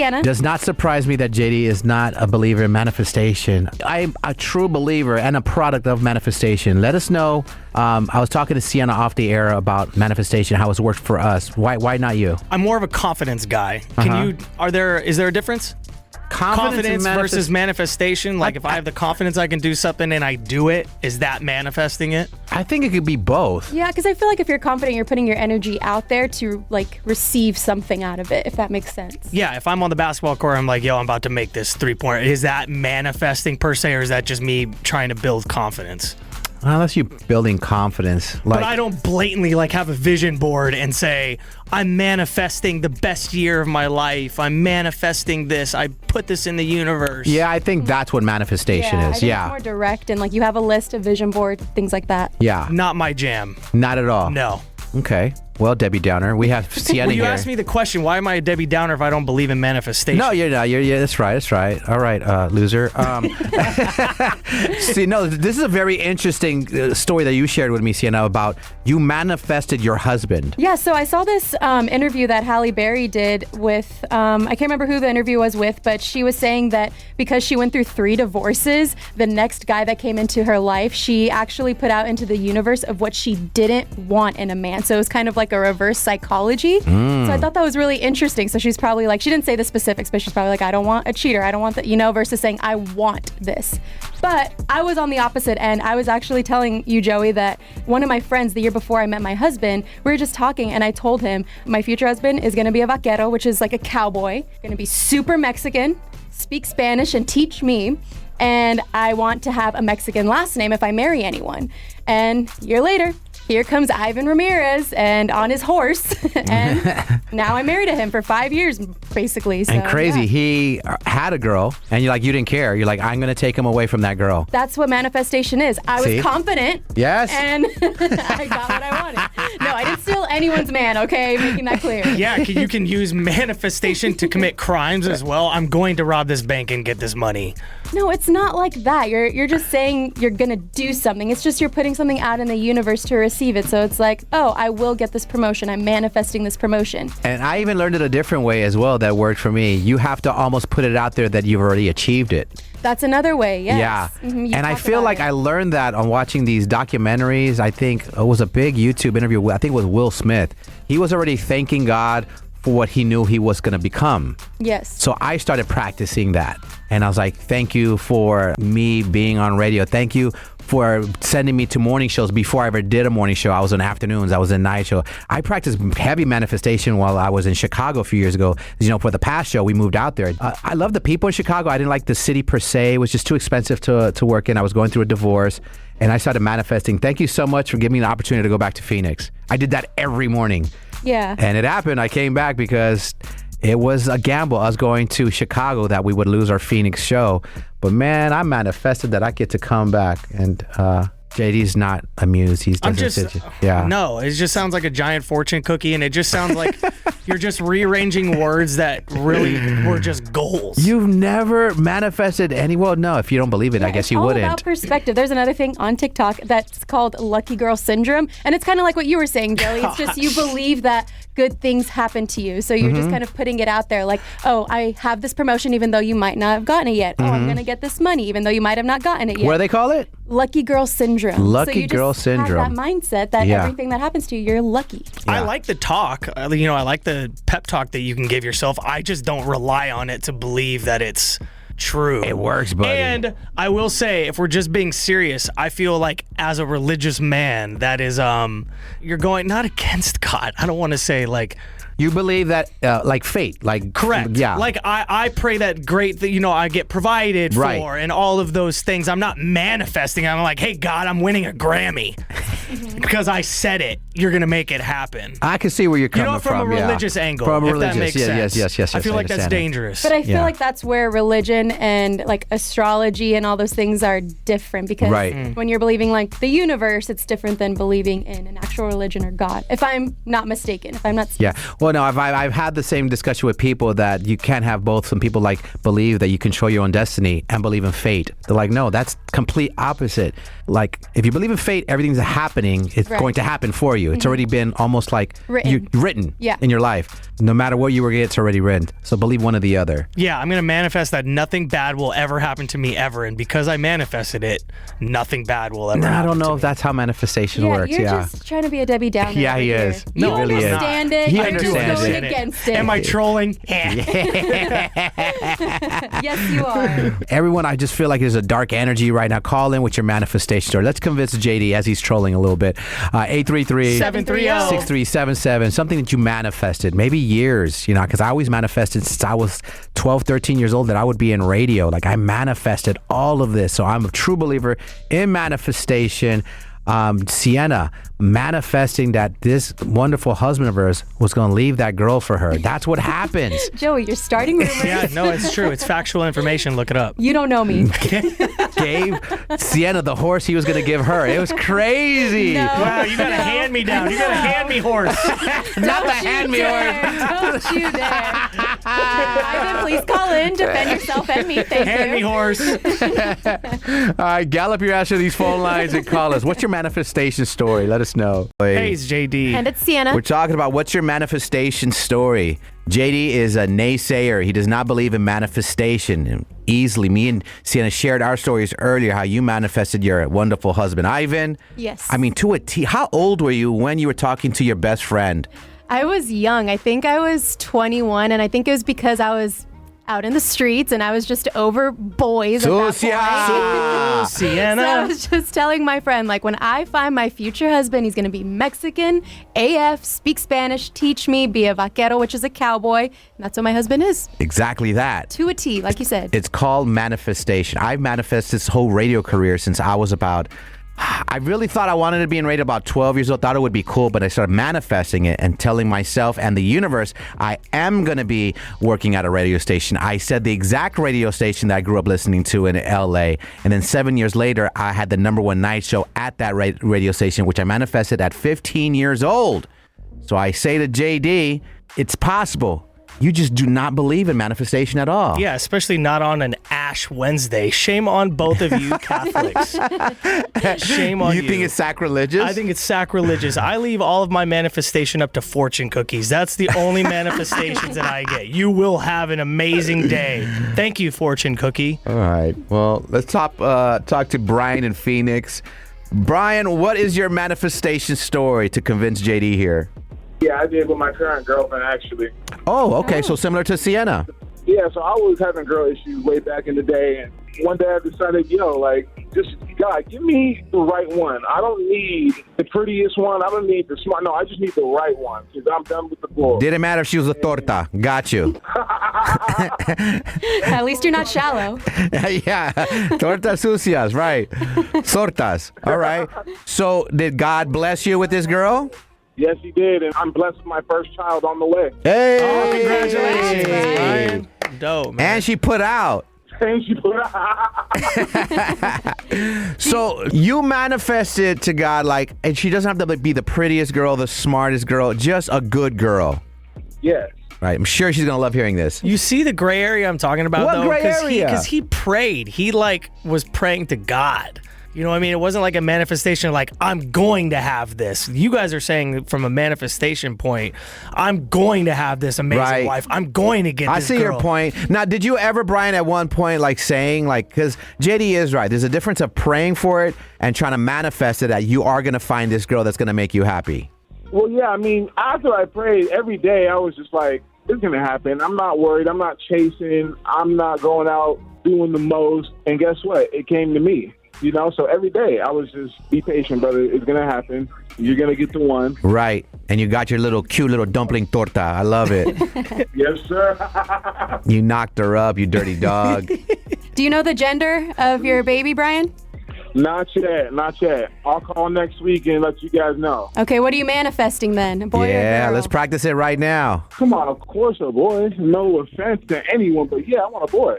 Anna? Does not surprise me that JD is not a believer in manifestation. I'm a true believer and a product of manifestation. Let us know. I was talking to Sienna off the air about manifestation, how it's worked for us. Why not you? I'm more of a confidence guy. Is there a difference? Confidence versus manifestation. Like if I have the confidence I can do something and I do it, is that manifesting it? I think it could be both. Yeah, because I feel like if you're confident, you're putting your energy out there to like receive something out of it, if that makes sense. Yeah, if I'm on the basketball court, I'm like, yo, I'm about to make this 3-pointer. Is that manifesting per se, or is that just me trying to build confidence? Unless you're building confidence. But I don't blatantly have a vision board and say, I'm manifesting the best year of my life. I'm manifesting this. I put this in the universe. Yeah, I think that's what manifestation is. I think it's more direct and you have a list, a vision board, things like that. Yeah. Not my jam. Not at all. No. Okay. Well, Debbie Downer, we have Sienna Well, you here. asked me the question, why am I a Debbie Downer if I don't believe in manifestation? No, you're not. Yeah, that's right. That's right. All right, loser. See, no, this is a very interesting story that you shared with me, Sienna, about you manifested your husband. Yeah, so I saw this interview that Halle Berry did with, I can't remember who the interview was with, but she was saying that because she went through 3 divorces, the next guy that came into her life, she actually put out into the universe of what she didn't want in a man. So it was kind of like a reverse psychology. So I thought that was really interesting. So she's probably she didn't say the specifics, but she's probably like, I don't want a cheater. I don't want that, versus saying, I want this. But I was on the opposite end. I was actually telling you, Joey, that one of my friends, the year before I met my husband, we were just talking and I told him my future husband is going to be a vaquero, which is like a cowboy, going to be super Mexican, speak Spanish and teach me. And I want to have a Mexican last name if I marry anyone. And a year later, here comes Ivan Ramirez and on his horse, and now I'm married to him for 5 years, basically. So, and crazy, yeah. he had a girl, and you didn't care. You're like, I'm going to take him away from that girl. That's what manifestation is. I was confident. Yes. And I got what I wanted. No, I didn't steal anyone's man, okay? Making that clear. Yeah, you can use manifestation to commit crimes as well. I'm going to rob this bank and get this money. No, it's not like that. You're just saying you're going to do something. It's just you're putting something out in the universe to receive it. So it's like, oh, I will get this promotion. I'm manifesting this promotion. And I even learned it a different way as well that worked for me. You have to almost put it out there that you've already achieved it. That's another way, yes. Yeah. Mm-hmm, and I feel like I learned that on watching these documentaries. I think it was a big YouTube interview. I think it was Will Smith. He was already thanking God for what he knew he was going to become. Yes. So I started practicing that. And I was like, thank you for me being on radio. Thank you for sending me to morning shows before I ever did a morning show. I was in afternoons. I was in night show. I practiced heavy manifestation while I was in Chicago a few years ago. For the past show, we moved out there. I love the people in Chicago. I didn't like the city per se. It was just too expensive to work in. I was going through a divorce. And I started manifesting. Thank you so much for giving me the opportunity to go back to Phoenix. I did that every morning. Yeah. And it happened. I came back because it was a gamble. I was going to Chicago that we would lose our Phoenix show. But man, I manifested that I get to come back. And JD's not amused. No, it just sounds like a giant fortune cookie. And it just sounds like you're just rearranging words that really were just goals. You've never manifested no, if you don't believe it, I guess you wouldn't. It's all about perspective. There's another thing on TikTok that's called Lucky Girl Syndrome. And it's kind of like what you were saying, Joey. It's just you believe that good things happen to you. So you're just kind of putting it out there like, oh, I have this promotion even though you might not have gotten it yet. Oh, I'm going to get this money even though you might have not gotten it yet. What do they call it? Lucky Girl Syndrome. Lucky Girl Syndrome. Have that mindset that everything that happens to you, you're lucky. Yeah. I like the talk. I like the pep talk that you can give yourself. I just don't rely on it to believe that it's true. It works, buddy. And I will say, if we're just being serious, I feel like as a religious man, that is, you're going not against God. I don't want to say you believe that, like fate, correct. Yeah. Like I pray that I get provided for and all of those things. I'm not manifesting. I'm like, hey God, I'm winning a Grammy because I said it. You're gonna make it happen. I can see where you're coming from a religious angle. From a if religious, that makes sense. Yes. I feel like that's dangerous. But I feel like that's where religion and astrology and all those things are different because when you're believing the universe, it's different than believing in an actual religion or God. If I'm not mistaken, Yeah. Well, Well, no, I've had the same discussion with people that you can't have both. Some people like believe that you control your own destiny and believe in fate. They're like, no, that's complete opposite. Like, if you believe in fate, everything's happening. It's going to happen for you. It's already been almost like written in your life. No matter what you were, it's already written. So believe one or the other. Yeah, I'm going to manifest that nothing bad will ever happen to me ever. And because I manifested it, nothing bad will ever happen I don't know to if me. that's how manifestation works. You're just trying to be a Debbie Downer. Yeah, he over is. here. No, You really is. understand it. He You're understands just it. going against it. Am I trolling? Yes, you are. Everyone, I just feel like there's a dark energy right now. Call in with your manifestation story. Let's convince JD as he's trolling a little bit. 833-730-6377. Something that you manifested, maybe years, because I always manifested since I was 12, 13 years old that I would be in radio. Like, I manifested all of this. So I'm a true believer in manifestation. Sienna manifesting that this wonderful husband of hers was going to leave that girl for her. That's what happens. Joey, you're starting rumors. Yeah, no, it's true. It's factual information. Look it up. You don't know me. Gave Sienna the horse he was going to give her. It was crazy. No. Wow, you got a hand me down. You got a hand me horse. Not the hand me horse. Don't you dare. Ivan, please call in. Defend yourself and me. Thank Hand me you. horse. All right, gallop your ass to these phone lines and call us. What's your manifestation story? Let us know. Hey, it's JD. And it's Sienna. We're talking about what's your manifestation story. JD is a naysayer. He does not believe in manifestation. Easily, me and Sienna shared our stories earlier, how you manifested your wonderful husband, Ivan. Yes. I mean, to a T. How old were you when you were talking to your best friend? I was young. I think I was 21, and I think it was because I was out in the streets and I was just over boys. Sucia! So Sienna. I was just telling my friend, like, when I find my future husband, he's going to be Mexican, AF, speak Spanish, teach me, be a vaquero, which is a cowboy. And that's what my husband is. Exactly that. To a T, like you said. It's called manifestation. I've manifested this whole radio career since I was I really thought I wanted to be in radio about 12 years old, thought it would be cool, but I started manifesting it and telling myself and the universe I am going to be working at a radio station. I said the exact radio station that I grew up listening to in LA. And then 7 years later, I had the #1 night show at that radio station, which I manifested at 15 years old. So I say to JD, it's possible. You just do not believe in manifestation at all. Yeah, especially not on an Ash Wednesday. Shame on both of you Catholics. Shame on you. You think it's sacrilegious? I think it's sacrilegious. I leave all of my manifestation up to fortune cookies. That's the only manifestations that I get. You will have an amazing day. Thank you, fortune cookie. All right. Well, let's talk to Brian in Phoenix. Brian, what is your manifestation story to convince JD here? Yeah, I did with my current girlfriend, actually. Oh, okay. So similar to Sienna. Yeah, so I was having girl issues way back in the day, and one day I decided, just, God, give me the right one. I don't need the prettiest one. I don't need the smart. No, I just need the right one, because I'm done with the bull. Didn't matter if she was a torta. Got you. At least you're not shallow. Yeah. Tortas sucias, right. Sortas. All right. So did God bless you with this girl? Yes, he did, and I'm blessed with my first child on the way. Hey! Oh, congratulations, Brian. Dope, man. And she put out. Thank you. So you manifested to God, and she doesn't have to be the prettiest girl, the smartest girl, just a good girl. Yes. Right. I'm sure she's going to love hearing this. You see the gray area I'm talking about, What though? gray area? Because he prayed. He, was praying to God. You know what I mean? It wasn't like a manifestation like, I'm going to have this. You guys are saying from a manifestation point, I'm going to have this amazing wife. I'm going to get this I see girl. your point. Now, did you ever, Brian, at one point, saying, because JD is right. There's a difference of praying for it and trying to manifest it that you are going to find this girl that's going to make you happy. Well, yeah, I mean, after I prayed every day, I was just like, it's going to happen. I'm not worried. I'm not chasing. I'm not going out doing the most. And guess what? It came to me. So every day I was just, be patient, brother. It's going to happen. You're going to get the one. Right. And you got your cute little dumpling torta. I love it. Yes, sir. You knocked her up, you dirty dog. Do you know the gender of your baby, Brian? Not yet. I'll call next week and let you guys know. Okay, what are you manifesting then? A boy or a Yeah, girl? let's practice it right now. Come on, of course a boy. No offense to anyone, but yeah, I want a boy.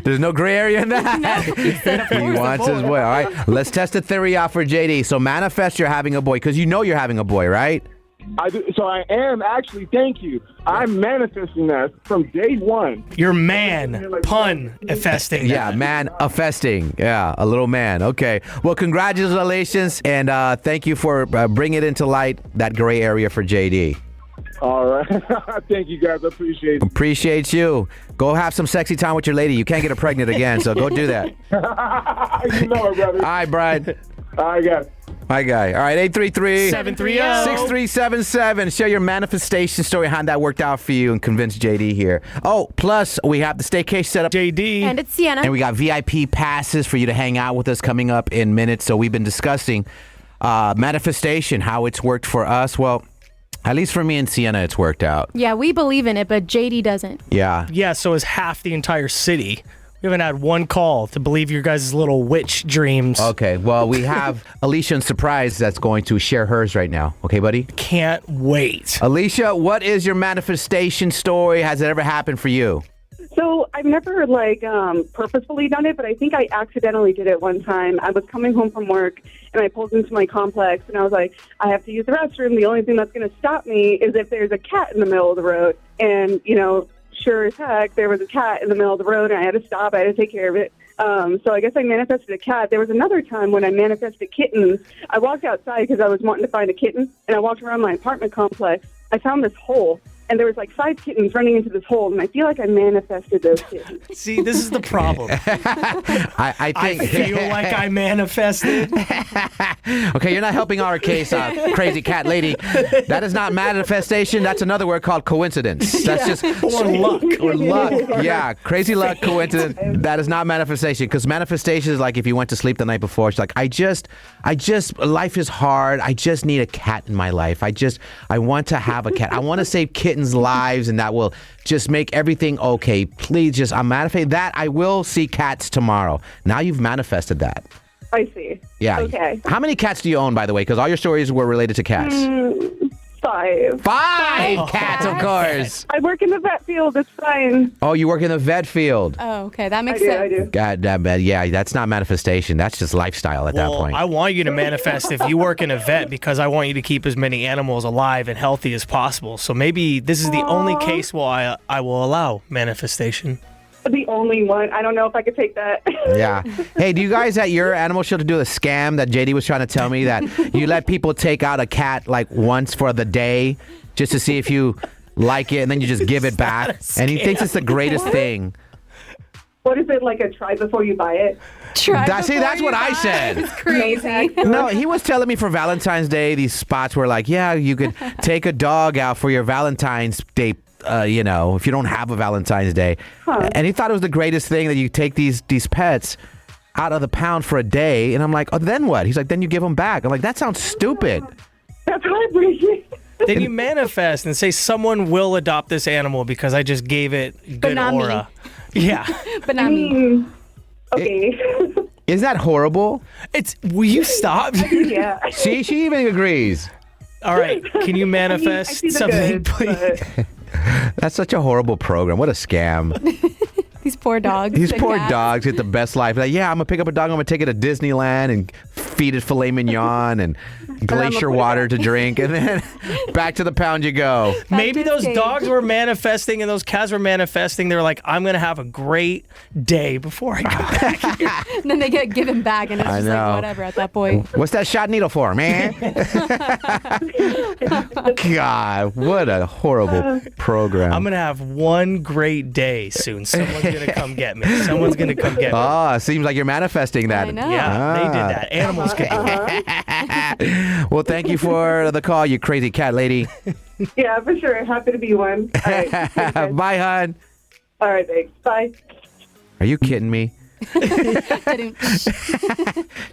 There's no gray area in that. No, he said, of He course, a wants his boy. All right, let's test the theory out for JD. So manifest you're having a boy, because you know you're having a boy, right? I do. So I am actually. Thank you. I'm manifesting that from day one. You're man-pun-infesting. Yeah, man-affesting. Yeah, a little man. Okay. Well, congratulations, and thank you for bringing it into light, that gray area for JD. All right. Thank you, guys. I appreciate it. Appreciate you. Go have some sexy time with your lady. You can't get her pregnant again, so go do that. You know it, brother. All right, Brian. All right, guys. My guy. All right, 730-730-6377. Share your manifestation story, how that worked out for you, and convince JD here. Oh, plus we have the Staycation set up. JD. And it's Sienna. And we got VIP passes for you to hang out with us coming up in minutes. So we've been discussing manifestation, how it's worked for us. Well, at least for me and Sienna, it's worked out. Yeah, we believe in it, but JD doesn't. Yeah. Yeah, so is half the entire city. We haven't had one call to believe your guys' little witch dreams. Okay, well, we have Alicia in Surprise that's going to share hers right now. Okay, buddy? Can't wait. Alicia, what is your manifestation story? Has it ever happened for you? So I've never purposefully done it, but I think I accidentally did it one time. I was coming home from work and I pulled into my complex and I was like, I have to use the restroom. The only thing that's going to stop me is if there's a cat in the middle of the road. And, sure as heck, there was a cat in the middle of the road and I had to stop. I had to take care of it. So I guess I manifested a cat. There was another time when I manifested kittens. I walked outside because I was wanting to find a kitten, and I walked around my apartment complex. I found this hole, and there was 5 kittens running into this hole, and I feel like I manifested those kittens. See, this is the problem. I think. I feel like I manifested. Okay, you're not helping our case, crazy cat lady. That is not manifestation. That's another word called coincidence. That's just Or luck. or luck. Yeah, crazy luck, coincidence. That is not manifestation. Because manifestation is like if you went to sleep the night before. It's like I just, life is hard. I just need a cat in my life. I want to have a cat. I want to save kittens' lives, and that will just make everything okay. Please, I'm manifesting that. I will see cats tomorrow. Now you've manifested that. I see. Yeah. Okay. How many cats do you own, by the way? Because all your stories were related to cats. 5. 5 cats, of course. I work in the vet field. It's fine. Oh, you work in the vet field. Oh, okay. That I makes do. sense. I do. God damn it. Yeah, that's not manifestation. That's just lifestyle at that Well, point. I want you to manifest if you work in a vet because I want you to keep as many animals alive and healthy as possible. So maybe this is the only case where I will allow manifestation. The only one. I don't know if I could take that. Yeah. Hey, do you guys at your animal shelter do the scam that JD was trying to tell me, that you let people take out a cat once for the day just to see if you like it, and then you just give it back? And he thinks it's the greatest thing. What is it, like a try before you buy it? Try See, before that's you what I buy. said. It's crazy. No, he was telling me for Valentine's Day, these spots were like, yeah, you could take a dog out for your Valentine's Day, if you don't have a Valentine's Day. And he thought it was the greatest thing that you take these pets out of the pound for a day. And I'm like, oh, then what? He's like, then you give them back. I'm like, that sounds stupid. That's heartbreaking. Then you manifest and say someone will adopt this animal because I just gave it good not me. aura. Yeah. But not me. Okay. Isn't that horrible? Will you stop? Yeah. See, she even agrees. All right. Can you I manifest see the something, good, please? but That's such a horrible program. What a scam. These poor dogs. These and poor cats. dogs get the best life. Like, yeah, I'm going to pick up a dog. I'm going to take it to Disneyland and feed it filet mignon and glacier water to drink. And then back to the pound you go. Maybe those cage. dogs were manifesting and those cats were manifesting. They were like, I'm going to have a great day before I go back here. And then they get given back, and it's I just know. like whatever at that point. What's that shot needle for, man? God, what a horrible program. I'm going to have one great day soon. Someone's going to come get me. Someone's going to come get me. Oh, seems like you're manifesting that. I know. Yeah, they did Ah. that. Animals can do it. Well, thank you for the call, you crazy cat lady. yeah, for sure. Happy to be one. All right. Thanks, guys. Bye, hon. All right, thanks. Bye. Are you kidding me? Didn't-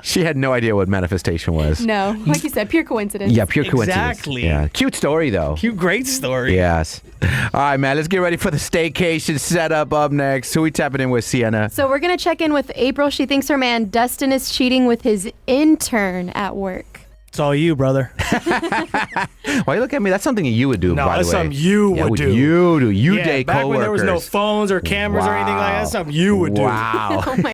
She had no idea what manifestation was. no, like you said, pure coincidence. Yeah, pure coincidence. Exactly. Yeah, cute story though. Cute, great story. Yes. All right, man. Let's get ready for the staycation setup up next. Who we tapping in with, Sienna? So we're gonna check in with April. She thinks her man Dustin is cheating with his intern at work. It's all you, brother. Why you look at me? That's something you would do. No, by that's the way. something you Yeah, would what do. You do. You yeah, date back coworkers. when there was no phones or cameras or anything like that, that's something you would do. Wow. Oh my